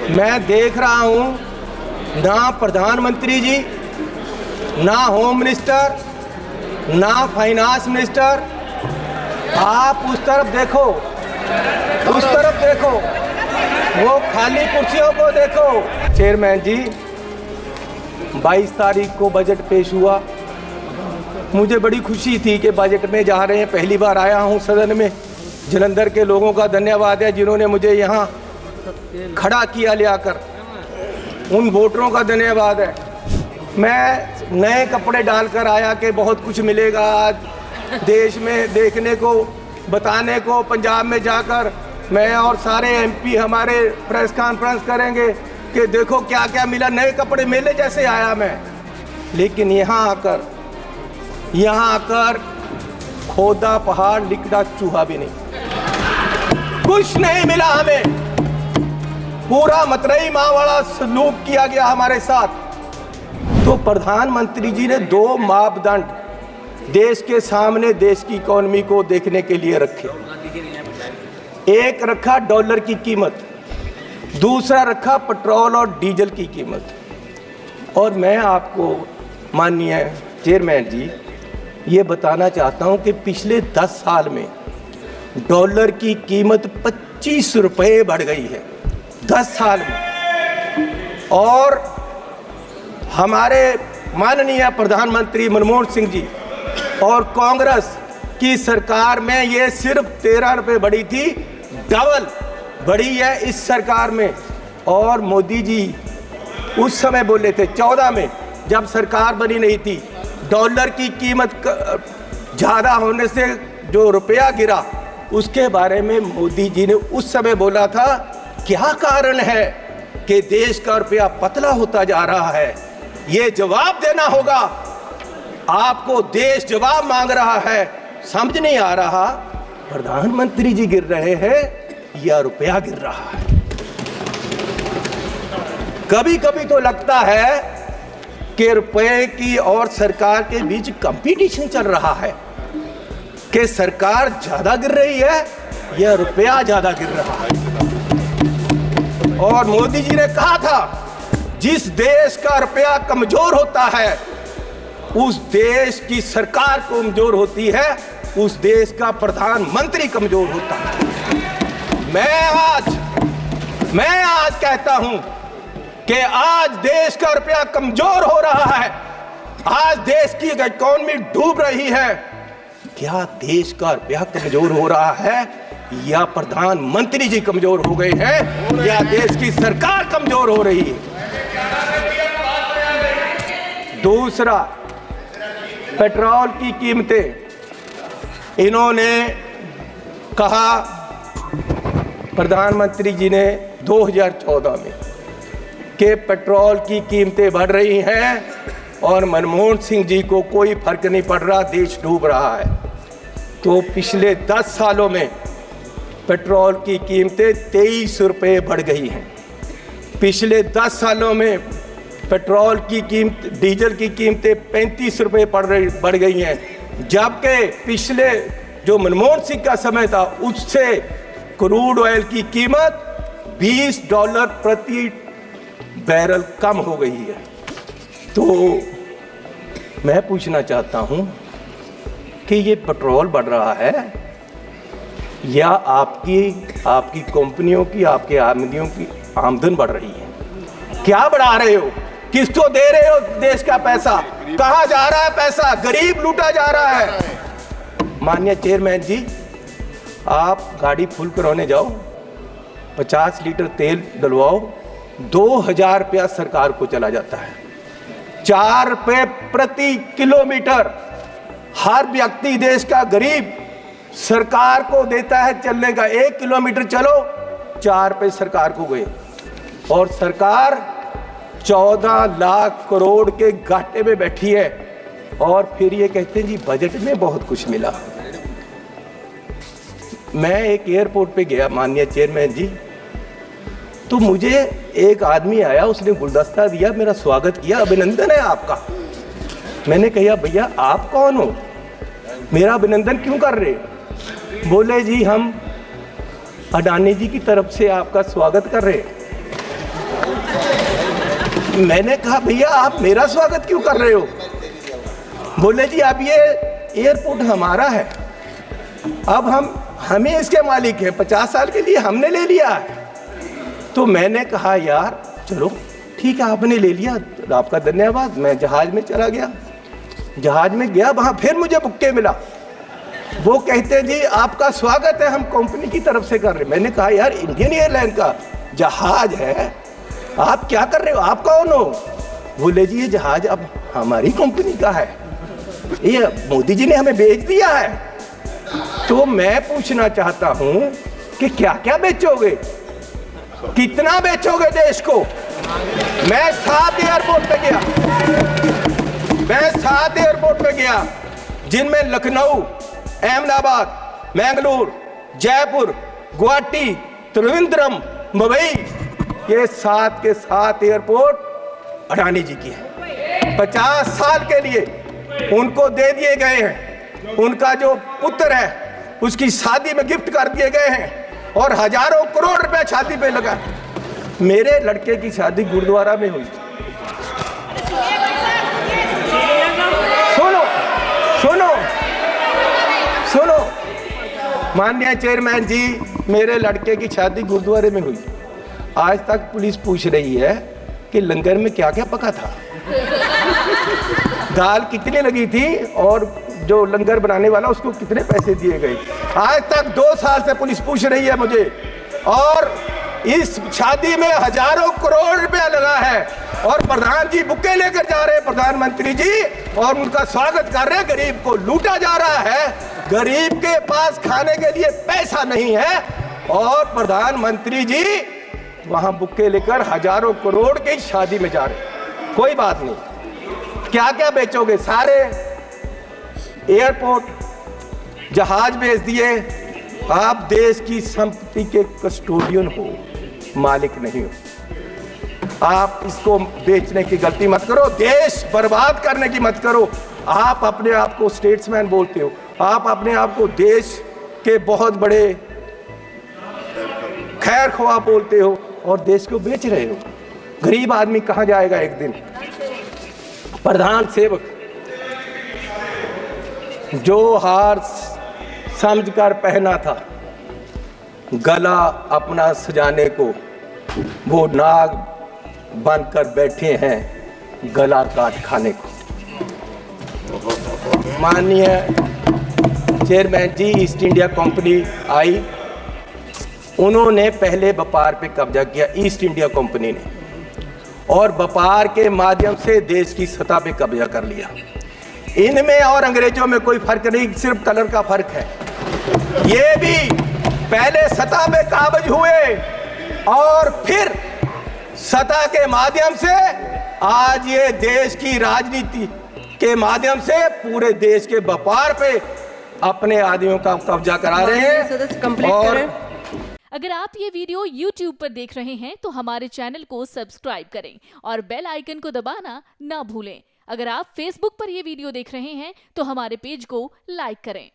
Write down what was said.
मैं देख रहा हूं ना प्रधानमंत्री जी, ना होम मिनिस्टर, ना फाइनेंस मिनिस्टर। आप उस तरफ देखो, उस तरफ देखो, वो खाली कुर्सियों को देखो। चेयरमैन जी, 22 तारीख को बजट पेश हुआ। मुझे बड़ी खुशी थी कि बजट में जा रहे हैं। पहली बार आया हूं सदन में। जलंधर के लोगों का धन्यवाद है जिन्होंने मुझे यहाँ खड़ा किया ले आकर। उन वोटरों का धन्यवाद है। मैं नए कपड़े डालकर आया कि बहुत कुछ मिलेगा आज देश में देखने को, बताने को। पंजाब में जाकर मैं और सारे एमपी हमारे प्रेस कॉन्फ्रेंस करेंगे कि देखो क्या क्या मिला। नए कपड़े मेले जैसे आया मैं। लेकिन यहाँ आकर खोदा पहाड़, लिकड़ा चूहा भी नहीं, कुछ नहीं मिला हमें। पूरा मतरई माँ वाला सलूक किया गया हमारे साथ। तो प्रधानमंत्री जी ने 2 मापदंड देश के सामने देश की इकोनॉमी को देखने के लिए रखे। एक रखा डॉलर की कीमत, दूसरा रखा पेट्रोल और डीजल की कीमत। और मैं आपको माननीय चेयरमैन जी ये बताना चाहता हूं कि पिछले 10 साल में डॉलर की कीमत 25 रुपये बढ़ गई है 10 साल में। और हमारे माननीय प्रधानमंत्री मनमोहन सिंह जी और कांग्रेस की सरकार में ये सिर्फ 13 रुपये बढ़ी थी, डबल बढ़ी है इस सरकार में। और मोदी जी उस समय बोले थे 14 में, जब सरकार बनी नहीं थी, डॉलर की कीमत ज़्यादा होने से जो रुपया गिरा उसके बारे में मोदी जी ने उस समय बोला था क्या कारण है कि देश का रुपया पतला होता जा रहा है। ये जवाब देना होगा आपको। देश जवाब मांग रहा है, समझ नहीं आ रहा प्रधानमंत्री जी गिर रहे हैं या रुपया गिर रहा है। कभी कभी तो लगता है कि रुपए की और सरकार के बीच कंपटीशन चल रहा है कि सरकार ज्यादा गिर रही है या रुपया ज्यादा गिर रहा है। और मोदी जी ने कहा था जिस देश का रुपया कमजोर होता है उस देश की सरकार कमजोर होती है, उस देश का प्रधानमंत्री कमजोर होता है। मैं आज कहता हूं कि आज देश का रुपया कमजोर हो रहा है। आज देश की इकोनॉमी डूब रही है। क्या देश का रुपया कमजोर हो रहा है या प्रधानमंत्री जी कमजोर हो गए हैं या देश की सरकार कमजोर हो रही है? दूसरा, पेट्रोल की कीमतें। इन्होंने कहा, प्रधानमंत्री जी ने 2014 में कि पेट्रोल की कीमतें बढ़ रही हैं और मनमोहन सिंह जी को कोई फर्क नहीं पड़ रहा, देश डूब रहा है। तो पिछले 10 सालों में पेट्रोल की कीमतें 23 रुपये बढ़ गई हैं। पिछले 10 सालों में पेट्रोल की कीमत, डीजल की कीमतें 35 रुपये बढ़ गई हैं। जबकि पिछले जो मनमोहन सिंह का समय था उससे क्रूड ऑयल की कीमत $20 प्रति बैरल कम हो गई है। तो मैं पूछना चाहता हूं कि ये पेट्रोल बढ़ रहा है या आपकी कंपनियों की, आपके आमदनियों की आमदन बढ़ रही है? क्या बढ़ा रहे हो? किसको दे रहे हो देश का पैसा? कहां जा रहा है पैसा? गरीब लूटा जा रहा है। माननीय चेयरमैन जी, आप गाड़ी फुल कराने जाओ, 50 लीटर तेल डलवाओ, 2000 रुपया सरकार को चला जाता है। 4 रुपये प्रति किलोमीटर हर व्यक्ति देश का गरीब सरकार को देता है चलने का। 1 किलोमीटर चलो 4 रुपये सरकार को गए। और सरकार 14 लाख करोड़ के घाटे में बैठी है और फिर ये कहते हैं जी बजट में बहुत कुछ मिला। मैं एक एयरपोर्ट पे गया माननीय चेयरमैन जी, तो मुझे एक आदमी आया, उसने गुलदस्ता दिया, मेरा स्वागत किया, अभिनंदन है आपका। मैंने कहा भैया आप कौन हो, मेरा अभिनंदन क्यों कर रहे? बोले जी हम अडानी जी की तरफ से आपका स्वागत कर रहे हैं। मैंने कहा भैया आप मेरा स्वागत क्यों कर रहे हो? बोले जी अब ये एयरपोर्ट हमारा है, अब हमें इसके मालिक हैं, 50 साल के लिए हमने ले लिया है। तो मैंने कहा यार चलो ठीक है, आपने ले लिया, आपका धन्यवाद। मैं जहाज में चला गया, जहाज में गया, वहां फिर मुझे बुक्के मिला। वो कहते जी आपका स्वागत है, हम कंपनी की तरफ से कर रहे। मैंने कहा यार इंडियन एयरलाइन का जहाज है, आप क्या कर रहे हो, आप कौन हो? बोले जी ये जहाज अब हमारी कंपनी का है, ये मोदी जी ने हमें बेच दिया है। तो मैं पूछना चाहता हूं कि क्या क्या बेचोगे, कितना बेचोगे देश को? मैं 7 एयरपोर्ट पे गया, मैं 7 एयरपोर्ट पे गया, जिनमें लखनऊ, अहमदाबाद, मैंगलोर, जयपुर, गुवाहाटी, त्रिवेंद्रम, मुंबई, ये 7 के 7 एयरपोर्ट अडानी जी की है। 50 साल के लिए उनको दे दिए गए हैं, उनका जो पुत्र है उसकी शादी में गिफ्ट कर दिए गए हैं, और हजारों करोड़ रुपए शादी पे लगा। मेरे लड़के की शादी गुरुद्वारा में हुई। सुनो सुनो सुनो, माननीय चेयरमैन जी, मेरे लड़के की शादी गुरुद्वारे में हुई। आज तक पुलिस पूछ रही है कि लंगर में क्या क्या पका था, दाल कितनी लगी थी, और जो लंगर बनाने वाला उसको कितने पैसे दिए गए। आज तक 2 साल से पुलिस पूछ रही है मुझे, और इस शादी में हजारों करोड़ रुपया लगा है, और प्रधान जी बुके लेकर जा रहे हैं, प्रधानमंत्री जी, और उनका स्वागत कर रहे हैं। गरीब को लूटा जा रहा है, गरीब के पास खाने के लिए पैसा नहीं है, और प्रधानमंत्री जी वहां बुके लेकर हजारों करोड़ की शादी में जा रहे। कोई बात नहीं, क्या क्या बेचोगे? सारे एयरपोर्ट, जहाज बेच दिए। आप देश की संपत्ति के कस्टोडियन हो, मालिक नहीं हो। आप इसको बेचने की गलती मत करो, देश बर्बाद करने की मत करो। आप अपने आप को स्टेट्समैन बोलते हो, आप अपने आप को देश के बहुत बड़े खैर ख्वाह बोलते हो, और देश को बेच रहे हो। गरीब आदमी कहां जाएगा एक दिन? प्रधान सेवक जो हार समझकर पहना था, गला अपना सजाने को, वो नाग बनकर बैठे हैं गला काट खाने को। माननीय चेयरमैन जी, ईस्ट इंडिया कंपनी आई, उन्होंने पहले व्यापार पे कब्जा किया, ईस्ट इंडिया कंपनी ने, और व्यापार के माध्यम से देश की सतह पे कब्जा कर लिया। इनमें और अंग्रेजों में कोई फर्क नहीं, सिर्फ कलर का फर्क है। ये भी पहले सतह पे काबज हुए, और फिर सतह के माध्यम से आज ये देश की राजनीति के माध्यम से पूरे देश के व्यापार पे अपने आदमियों का कब्जा करा रहे हैं। और अगर आप ये वीडियो YouTube पर देख रहे हैं तो हमारे चैनल को सब्सक्राइब करें और बेल आइकन को दबाना ना भूलें। अगर आप Facebook पर ये वीडियो देख रहे हैं तो हमारे पेज को लाइक करें।